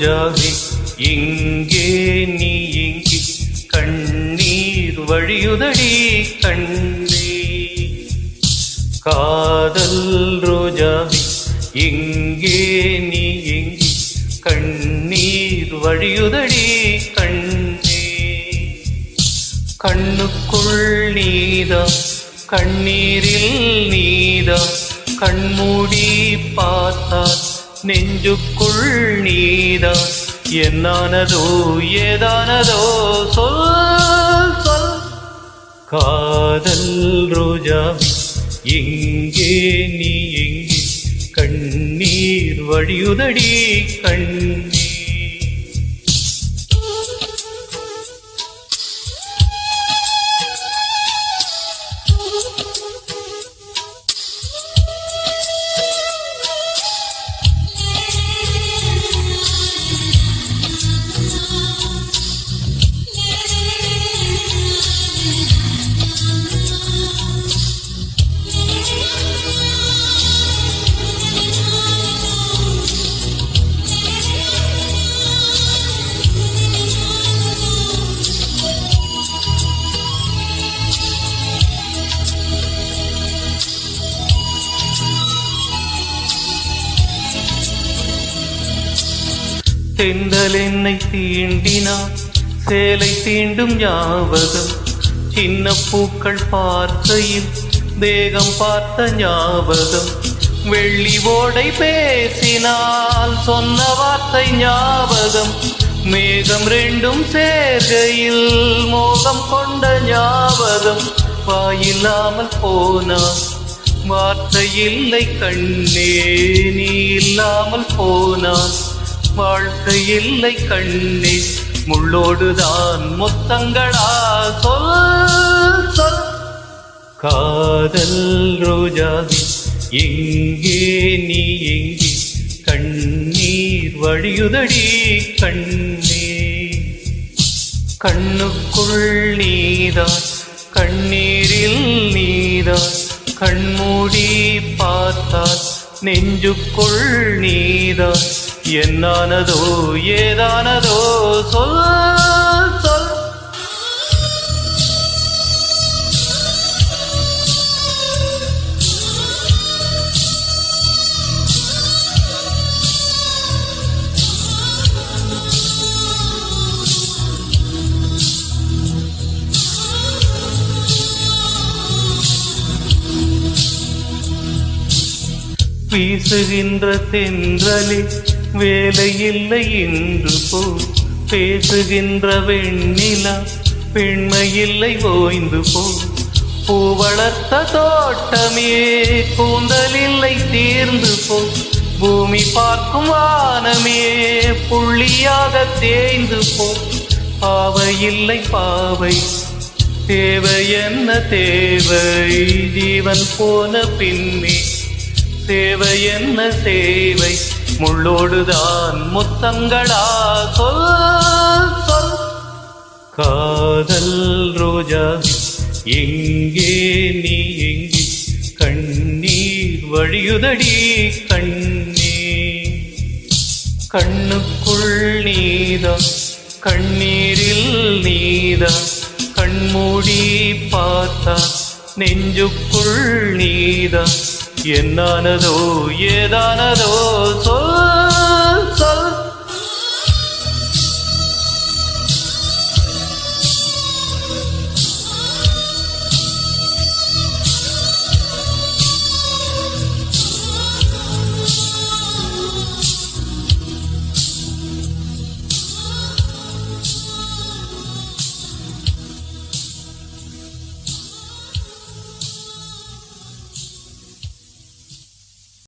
ரோஜாவே எங்கே நீ எங்கே கண்ணீர் வழியுதடி கண்ணே காதல் ரோஜாவே எங்கே நீ எங்கே கண்ணீர் வழியுதடி கண்ணே கண்ணுக்குள் நீதான் கண்ணீரில் நீதான் கண்மூடி பார்த்தால் நெஞ்சுக்குள் நீதான் என்னானதோ ஏதானதோ சொல் சொல் காதல் ரோஜாவே எங்கே நீ எங்கே கண்ணீர் வழியுதடி கண்ணே தென்றல் என்னை தீண்டினார் சேலை தீண்டும் ஞாபகம் சின்ன பூக்கள் பார்க்கையில் தேகம் பார்த்த ஞாபகம் வெள்ளி ஓடை பேசினால் சொன்ன வார்த்தை ஞாபகம் மேகம் ரெண்டும் சேர்கையில் மோகம் கொண்ட ஞாபகம் வாயில்லாமல் போனான் வார்த்தை இல்லை கண்ணே நீ இல்லாமல் போனான் வாழ்க்கை இல்லை கண்ணே முள்ளோடுதான் முத்தங்களா சொல் சொல் காதல் ரோஜாவே எங்கே நீ எங்கே கண்ணீர் வழியுதடி கண்ணே கண்ணுக்குள் நீதான் கண்ணீரில் நீதான் கண்மூடி பார்த்தால் நெஞ்சுக்குள் நீதான் என்னானதோ ஏதானதோ சொல் சொல் வீசுகின்ற தென்றலே வேலை இல்லை என்று போ பேசுகின்ற வெண்ணிலா பெண்மை இல்லை ஓய்ந்து போ பூ வளர்த்த தோட்டமே கூந்தல் இல்லை தீர்ந்து போ பூமி பார்க்கும் வானமே புள்ளியாக தேய்ந்து போ பாவை இல்லை பாவை தேவை என்ன தேவை ஜீவன் போன பின்னே சேவை என்ன சேவை முள்ளோடுதான் முத்தங்களா சொல் சொல் காதல் ரோஜாவே எங்கே நீ எங்கே கண்ணீர் வழியுதடி கண்ணே கண்ணுக்குள் நீதான் கண்ணீரில் நீதான் கண்மூடி பார்த்தா நெஞ்சுக்குள் நீதான் என்னானதோ ஏதானதோ சொல்